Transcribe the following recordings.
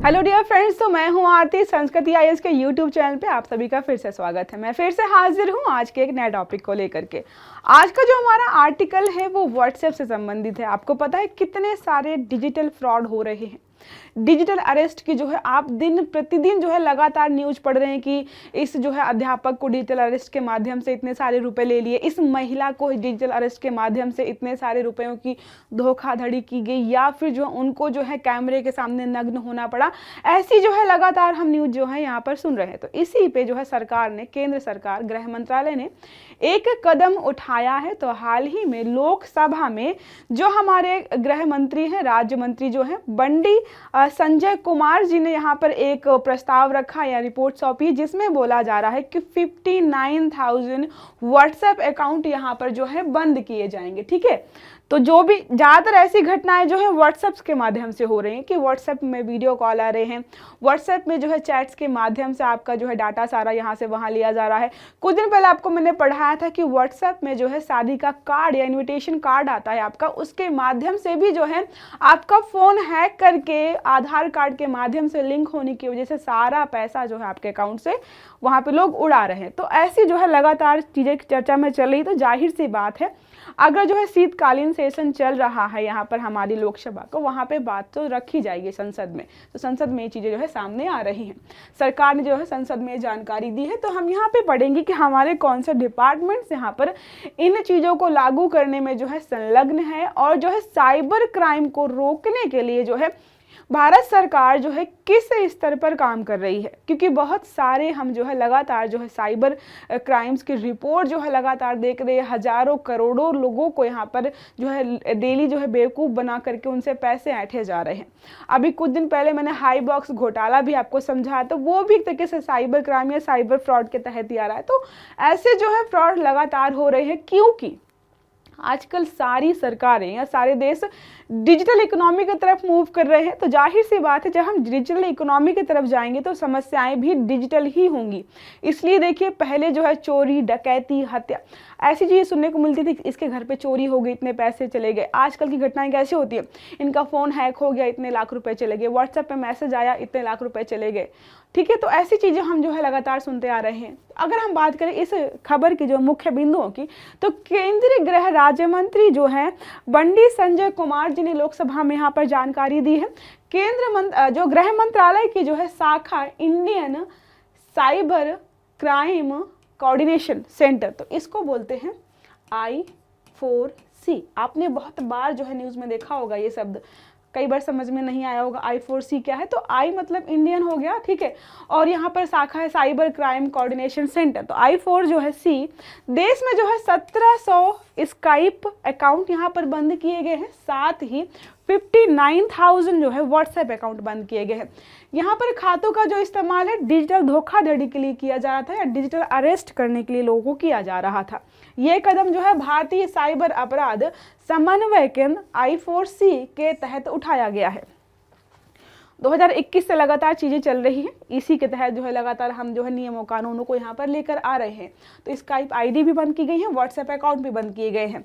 Hello dear friends, तो मैं हूं आरती। संस्कृति आईएएस के यूट्यूब चैनल पे आप सभी का फिर से स्वागत है। मैं फिर से हाजिर हूं आज के एक नए टॉपिक को लेकर के। आज का जो हमारा आर्टिकल है वो व्हाट्सएप से संबंधित है। आपको पता है कितने सारे डिजिटल फ्रॉड हो रहे हैं, डिजिटल अरेस्ट की जो है आप दिन प्रतिदिन जो है लगातार न्यूज पढ़ रहे हैं कि इस जो है अध्यापक को डिजिटल अरेस्ट के माध्यम से इतने सारे रुपए ले लिए, इस महिला को डिजिटल अरेस्ट के माध्यम से इतने सारे रुपयों की धोखाधड़ी की गई, या फिर जो उनको जो है कैमरे के सामने नग्न होना पड़ा। ऐसी जो है लगातार हम न्यूज जो है यहाँ पर सुन रहे हैं। तो इसी पे जो है सरकार ने, केंद्र सरकार, गृह मंत्रालय ने एक कदम उठाया है। तो हाल ही में लोकसभा में जो हमारे गृह मंत्री हैं, राज्य मंत्री जो हैं बंडी संजय कुमार जी ने यहाँ पर एक प्रस्ताव रखा या रिपोर्ट सौंपी, जिसमें बोला जा रहा है कि 59,000 व्हाट्सएप अकाउंट यहाँ पर जो है बंद किए जाएंगे। ठीक है, तो जो भी ज़्यादातर ऐसी घटनाएं जो है व्हाट्सएप के माध्यम से हो रही हैं कि व्हाट्सएप में वीडियो कॉल आ रहे हैं, व्हाट्सएप में जो है चैट्स के माध्यम से आपका जो है डाटा सारा यहाँ से वहाँ लिया जा रहा है। कुछ दिन पहले आपको मैंने पढ़ाया था कि व्हाट्सएप में जो है शादी का कार्ड या इन्विटेशन कार्ड आता है आपका, उसके माध्यम से भी जो है आपका फ़ोन हैक करके आधार कार्ड के माध्यम से लिंक होने की वजह से सारा पैसा जो है आपके अकाउंट से वहाँ पे लोग उड़ा रहे हैं। तो ऐसी जो है लगातार चीज़ें चर्चा में चल रही। तो जाहिर सी बात है, अगर जो है शीतकालीन सेशन चल रहा है यहाँ पर हमारी लोकसभा को, वहाँ पे बात तो रखी जाएगी संसद में। तो संसद में ये चीज़ें जो है सामने आ रही हैं। सरकार ने जो है संसद में जानकारी दी है। तो हम यहाँ पे पढ़ेंगे कि हमारे कौन से डिपार्टमेंट्स यहाँ पर इन चीज़ों को लागू करने में जो है संलग्न है, और जो है साइबर क्राइम को रोकने के लिए जो है भारत सरकार जो है किस स्तर पर काम कर रही है। क्योंकि बहुत सारे हम जो है लगातार जो है साइबर क्राइम्स की रिपोर्ट जो है लगातार देख रहे हैं। हजारों करोड़ों लोगों को यहाँ पर जो है डेली जो है बेवकूफ़ बना करके उनसे पैसे ऐंठे जा रहे हैं। अभी कुछ दिन पहले मैंने हाई बॉक्स घोटाला भी आपको समझाया, तो वो भी एक तरीके से साइबर क्राइम या साइबर फ्रॉड के तहत ही आ रहा है। तो ऐसे जो है फ्रॉड लगातार हो रहे हैं, क्योंकि आजकल सारी सरकारें या सारे देश डिजिटल इकोनॉमी की तरफ मूव कर रहे हैं। तो जाहिर सी बात है, जब हम डिजिटल इकोनॉमी की तरफ जाएंगे तो समस्याएं भी डिजिटल ही होंगी। इसलिए देखिए, पहले जो है चोरी, डकैती, हत्या, ऐसी चीज़ें सुनने को मिलती थी। इसके घर पे चोरी हो गई, इतने पैसे चले गए। आजकल की घटनाएं कैसी होती है, इनका फ़ोन हैक हो गया, इतने लाख रुपए चले गए, व्हाट्सएप पे मैसेज आया, इतने लाख रुपए चले गए। ठीक है, तो ऐसी चीज़ें हम जो है लगातार सुनते आ रहे हैं। अगर हम बात करें इस खबर की जो मुख्य बिंदुओं की, तो केंद्रीय गृह राज्य मंत्री जो हैं बंडी संजय कुमार जी ने लोकसभा में यहाँ पर जानकारी दी है। जो गृह मंत्रालय की जो है शाखा Indian cyber crime coordination centre, तो इसको बोलते हैं I4C। आपने बहुत बार जो है न्यूज़ में देखा होगा ये शब्द, कई बार समझ में नहीं आया होगा I4C क्या है। तो I मतलब इंडियन हो गया, ठीक है, और यहाँ पर शाखा है साइबर क्राइम कोऑर्डिनेशन सेंटर। तो I4 जो है C, देश में जो है 1700 स्काइप अकाउंट यहाँ पर बंद किए गए हैं। साथ ही 59,000 जो है व्हाट्सएप अकाउंट बंद किए गए हैं। यहाँ पर खातों का जो इस्तेमाल है डिजिटल धोखाधड़ी के लिए किया जा रहा था, या डिजिटल अरेस्ट करने के लिए लोगों को किया जा रहा था। ये कदम जो है भारतीय साइबर अपराध समन्वय केंद्र I4C के तहत उठाया गया है। 2021 से लगातार चीज़ें चल रही हैं। इसी के तहत जो है लगातार हम जो है नियमों कानूनों को यहाँ पर लेकर आ रहे हैं। तो स्काइप आईडी भी बंद की गई है, व्हाट्सएप अकाउंट भी बंद किए गए हैं।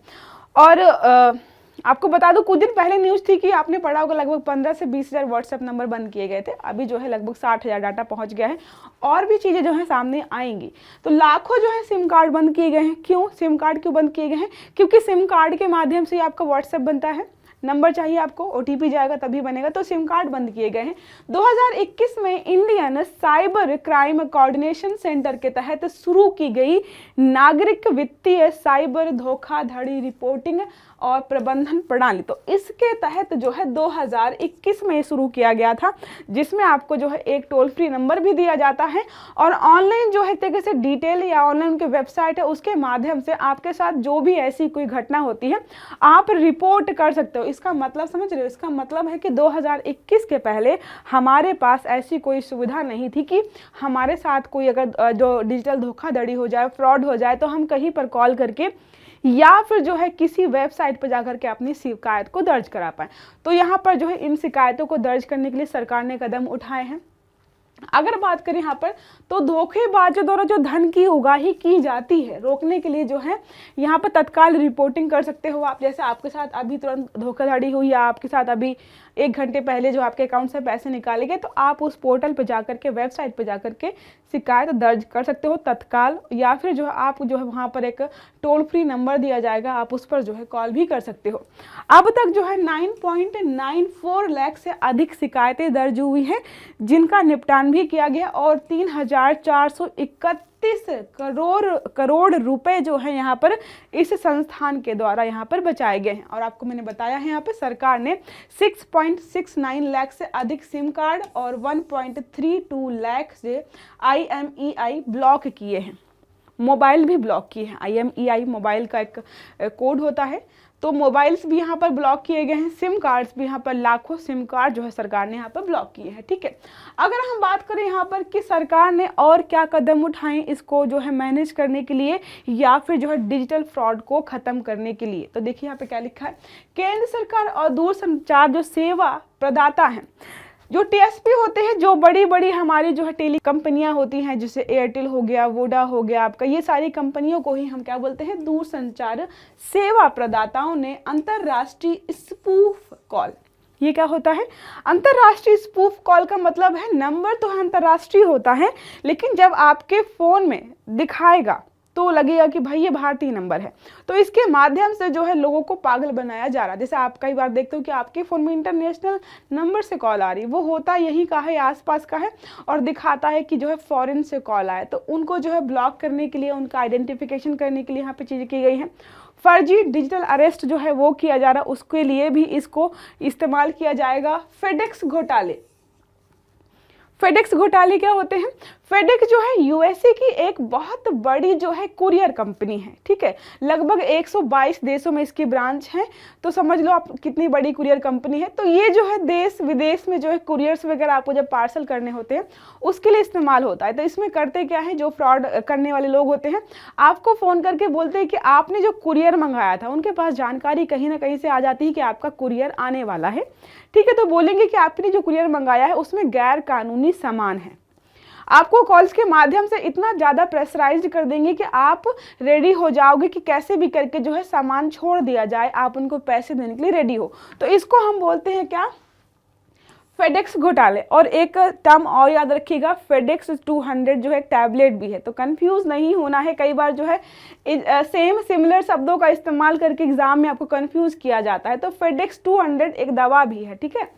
और आपको बता दूं, कुछ दिन पहले न्यूज़ थी कि आपने पढ़ा होगा, लगभग 15 से 20 हज़ार व्हाट्सएप नंबर बंद किए गए थे। अभी जो है लगभग 60,000 डाटा पहुंच गया है, और भी चीज़ें जो है सामने आएंगी। तो लाखों जो है सिम कार्ड बंद किए गए हैं। क्यों सिम कार्ड क्यों बंद किए गए हैं? क्योंकि सिम कार्ड के माध्यम से आपका व्हाट्सएप बनता है, नंबर चाहिए आपको, OTP जाएगा तभी बनेगा। तो सिम कार्ड बंद किए गए हैं। 2021 में Indian cyber crime coordination centre के तहत शुरू की गई नागरिक वित्तीय साइबर धोखाधड़ी रिपोर्टिंग और प्रबंधन प्रणाली, तो इसके तहत जो है 2021 में शुरू किया गया था, जिसमें आपको जो है एक टोल फ्री नंबर भी दिया जाता है, और ऑनलाइन जो है तरीके से डिटेल या ऑनलाइन उनकी वेबसाइट है, उसके माध्यम से आपके साथ जो भी ऐसी कोई घटना होती है आप रिपोर्ट कर सकते हो। इसका मतलब समझ रहे हो? इसका मतलब है कि 2021 के पहले हमारे पास ऐसी कोई सुविधा नहीं थी कि हमारे साथ कोई अगर जो डिजिटल धोखाधड़ी हो जाए, फ्रॉड हो जाए, तो हम कहीं पर कॉल करके या फिर जो है किसी वेबसाइट पर जाकर के अपनी शिकायत को दर्ज करा पाएँ। तो यहाँ पर जो है इन शिकायतों को दर्ज करने के लिए सरकार ने कदम उठाए हैं। अगर बात करें यहाँ पर तो धोखेबाजों द्वारा जो धन की उगाही की जाती है रोकने के लिए जो है यहाँ पर तत्काल रिपोर्टिंग कर सकते हो आप। जैसे आपके साथ अभी तुरंत धोखाधड़ी हुई या आपके साथ अभी 1 घंटे पहले जो आपके अकाउंट से पैसे निकाले गए, तो आप उस पोर्टल पे जाकर के, वेबसाइट पे जाकर के शिकायत दर्ज कर सकते हो तत्काल, या फिर जो है आप जो है वहाँ पर एक टोल फ्री नंबर दिया जाएगा, आप उस पर जो है कॉल भी कर सकते हो। अब तक जो है 9.94 लाख से अधिक शिकायतें दर्ज हुई हैं, जिनका निपटान भी किया गया और 3,431 करोड़ रुपए जो है यहाँ पर इस संस्थान के द्वारा यहाँ पर बचाए गए हैं। और आपको मैंने बताया है यहाँ पे सरकार ने 6.69 लाख से अधिक सिम कार्ड और 1.32 लाख से IMEI ब्लॉक किए हैं, मोबाइल भी ब्लॉक किए हैं। IMEI मोबाइल का एक कोड होता है, तो मोबाइल्स भी यहाँ पर ब्लॉक किए गए हैं, सिम कार्ड्स भी यहाँ पर लाखों सिम कार्ड जो है सरकार ने यहाँ पर ब्लॉक किए हैं। ठीक है, अगर हम बात करें यहाँ पर कि सरकार ने और क्या कदम उठाए इसको जो है मैनेज करने के लिए या फिर जो है डिजिटल फ्रॉड को खत्म करने के लिए, तो देखिए यहाँ पे क्या लिखा है। केंद्र सरकार और दूरसंचार जो सेवा प्रदाता हैं, जो TSP होते हैं, जो बड़ी बड़ी हमारी जो है टेली कंपनियां होती हैं, जैसे एयरटेल हो गया, वोडा हो गया आपका, ये सारी कंपनियों को ही हम क्या बोलते हैं, दूरसंचार सेवा प्रदाताओं ने अंतरराष्ट्रीय स्पूफ कॉल, ये क्या होता है, अंतरराष्ट्रीय स्पूफ कॉल का मतलब है नंबर तो अंतरराष्ट्रीय होता है, लेकिन जब आपके फोन में दिखाएगा तो लगेगा कि भाई ये भारतीय नंबर है, तो इसके माध्यम से जो है लोगों को पागल बनाया जा रहा है। जैसे आप कई बार देखते हो कि आपके फ़ोन में इंटरनेशनल नंबर से कॉल आ रही है, वो होता यहीं का है, आसपास का है, और दिखाता है कि जो है फॉरेन से कॉल आया, तो उनको जो है ब्लॉक करने के लिए, उनका आइडेंटिफिकेशन करने के लिए यहाँ पे चीज़ें की गई हैं। फर्जी डिजिटल अरेस्ट जो है वो किया जा रहा है, उसके लिए भी इसको इस्तेमाल किया जाएगा। फेडेक्स घोटाले, फेडेक्स घोटाले क्या होते हैं, फेडेक्स जो है USA की एक बहुत बड़ी जो है कुरियर कंपनी है। ठीक है, लगभग 122 देशों में इसकी ब्रांच है, तो समझ लो आप कितनी बड़ी कुरियर कंपनी है। तो ये जो है देश विदेश में जो है कुरियर्स वगैरह आपको जब पार्सल करने होते हैं उसके लिए इस्तेमाल होता है। तो इसमें करते क्या है, जो फ्रॉड करने वाले लोग होते हैं आपको फ़ोन करके बोलते हैं कि आपने जो कुरियर मंगाया था, उनके पास जानकारी कहीं ना कहीं से आ जाती है कि आपका कुरियर आने वाला है। ठीक है, तो बोलेंगे कि आपने जो कुरियर मंगाया है उसमें गैर कानूनी सामान है। आपको कॉल्स के माध्यम से इतना ज़्यादा प्रेशराइज्ड कर देंगे कि आप रेडी हो जाओगे कि कैसे भी करके जो है सामान छोड़ दिया जाए, आप उनको पैसे देने के लिए रेडी हो। तो इसको हम बोलते हैं क्या, फेडेक्स घोटाले। और एक टर्म और याद रखिएगा, फेडेक्स 200 जो है टैबलेट भी है, तो कंफ्यूज नहीं होना है। कई बार जो है सेम सिमिलर शब्दों का इस्तेमाल करके एग्जाम में आपको कंफ्यूज किया जाता है, तो फेडेक्स 200 एक दवा भी है। ठीक है,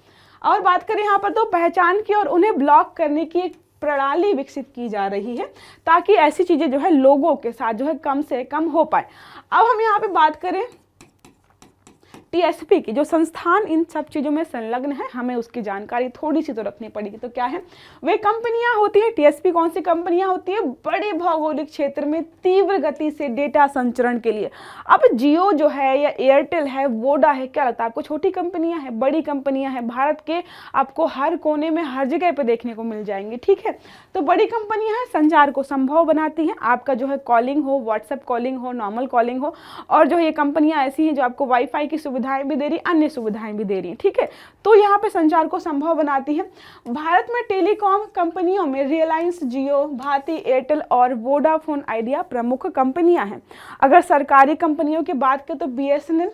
और बात करें यहाँ पर तो पहचान की और उन्हें ब्लॉक करने की एक प्रणाली विकसित की जा रही है, ताकि ऐसी चीज़ें जो है लोगों के साथ जो है कम से कम हो पाए। अब हम यहाँ पे बात करें TSP की, जो संस्थान इन सब चीज़ों में संलग्न है, हमें उसकी जानकारी थोड़ी सी तो रखनी पड़ेगी। तो क्या है, वे कंपनियां होती है, TSP कौन सी कंपनियां होती है, बड़े भौगोलिक क्षेत्र में तीव्र गति से डेटा संचरण के लिए। अब जियो जो है या एयरटेल है, वोडा है, क्या लगता है आपको छोटी कंपनियां हैं, बड़ी कंपनियां हैं, भारत के आपको हर कोने में हर जगह पर देखने को मिल जाएंगी। ठीक है, तो बड़ी कंपनियां हैं, संचार को संभव बनाती हैं, आपका जो है कॉलिंग हो, व्हाट्सएप कॉलिंग हो, नॉर्मल कॉलिंग हो, और जो ये कंपनियां ऐसी हैं जो आपको वाईफाई की सुविधाएं भी दे रही, अन्य सुविधाएं भी दे रही हैं। ठीक है, तो यहाँ पे संचार को संभव बनाती है। भारत में टेलीकॉम कंपनियों में रिलायंस जियो, भारती एयरटेल और वोडाफोन आइडिया प्रमुख कंपनियां हैं। अगर सरकारी कंपनियों की बात करें तो BSNL,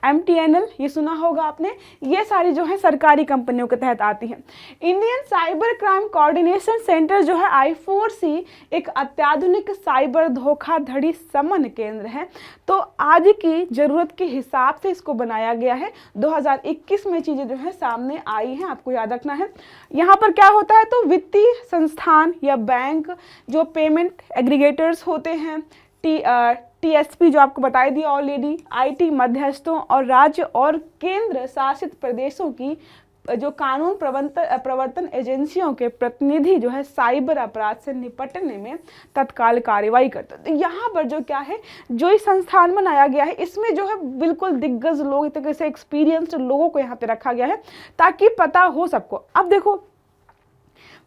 MTNL, ये सुना होगा आपने, ये सारी जो है सरकारी कंपनियों के तहत आती हैं। Indian cyber crime coordination centre जो है I4C एक अत्याधुनिक साइबर धोखाधड़ी समन केंद्र है। तो आज की ज़रूरत के हिसाब से इसको बनाया गया है। 2021 में चीज़ें जो है सामने आई हैं, आपको याद रखना है। यहाँ पर क्या होता है, तो वित्तीय संस्थान या बैंक, जो पेमेंट एग्रीगेटर्स होते हैं, TSP जो आपको बताई दी ऑलरेडी, IT मध्यस्थों और राज्य और केंद्र शासित प्रदेशों की जो कानून प्रवर्तन एजेंसियों के प्रतिनिधि जो है साइबर अपराध से निपटने में तत्काल कार्रवाई करते हैं। तो यहाँ पर जो क्या है, जो ये संस्थान बनाया गया है, इसमें जो है बिल्कुल दिग्गज लोग, एक तरह से एक्सपीरियंस्ड लोगों को यहाँ पे रखा गया है ताकि पता हो सबको। अब देखो,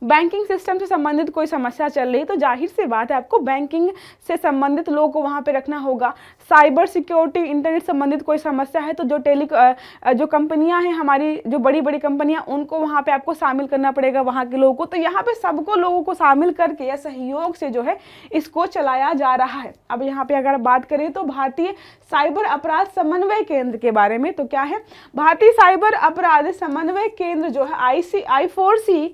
बैंकिंग सिस्टम से संबंधित कोई समस्या चल रही है तो जाहिर सी बात है आपको बैंकिंग से संबंधित लोगों को वहाँ पे रखना होगा। साइबर सिक्योरिटी, इंटरनेट संबंधित कोई समस्या है तो जो कंपनियां हैं हमारी, जो बड़ी बड़ी कंपनियां, उनको वहाँ पे आपको शामिल करना पड़ेगा वहाँ के लोगों को। तो यहाँ पे सबको लोगों को शामिल करके या सहयोग से जो है इसको चलाया जा रहा है। अब यहाँ पे अगर बात करें तो भारतीय साइबर अपराध समन्वय केंद्र के बारे में, तो क्या है, भारतीय साइबर अपराध समन्वय केंद्र जो है I4C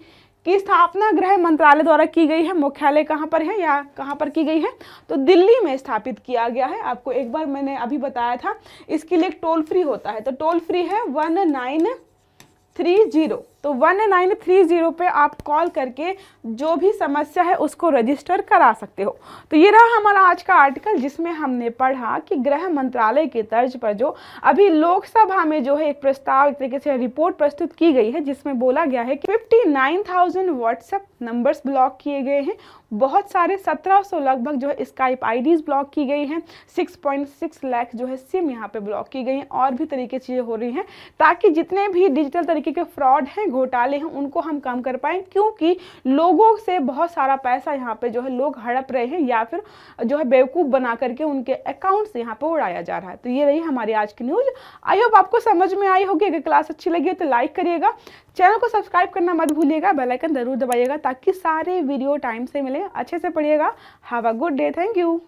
की स्थापना गृह मंत्रालय द्वारा की गई है। मुख्यालय कहाँ पर है या कहाँ पर की गई है, तो दिल्ली में स्थापित किया गया है। आपको एक बार मैंने अभी बताया था, इसके लिए एक टोल फ्री होता है, तो टोल फ्री है 1930। तो 1930 पे आप कॉल करके जो भी समस्या है उसको रजिस्टर करा सकते हो। तो ये रहा हमारा आज का आर्टिकल, जिसमें हमने पढ़ा कि गृह मंत्रालय की तर्ज पर जो अभी लोकसभा में जो है एक प्रस्ताव, एक तरीके से रिपोर्ट प्रस्तुत की गई है, जिसमें बोला गया है कि 59,000 व्हाट्सएप नंबर्स ब्लॉक किए गए हैं, बहुत सारे 1700 लगभग जो है स्काइप आईडीज ब्लॉक की गई हैं, 6.6 लाख जो है सिम यहाँ पे ब्लॉक की गई हैं, और भी तरीके चीज़ें हो रही हैं ताकि जितने भी डिजिटल तरीके के फ्रॉड हैं, घोटाले हैं, उनको हम कम कर पाएँ, क्योंकि लोगों से बहुत सारा पैसा यहाँ पे जो है लोग हड़प रहे हैं या फिर जो है बेवकूफ़ बना करके उनके अकाउंट से यहाँ पे उड़ाया जा रहा है। तो ये रही हमारी आज की न्यूज़। आई होप आपको समझ में आई होगी। अगर क्लास अच्छी लगी है तो लाइक करिएगा, चैनल को सब्सक्राइब करना मत भूलिएगा, बेल आइकन जरूर दबाइएगा ताकि सारे वीडियो टाइम से मिले। अच्छे से पढ़िएगा। Have a good day. Thank you.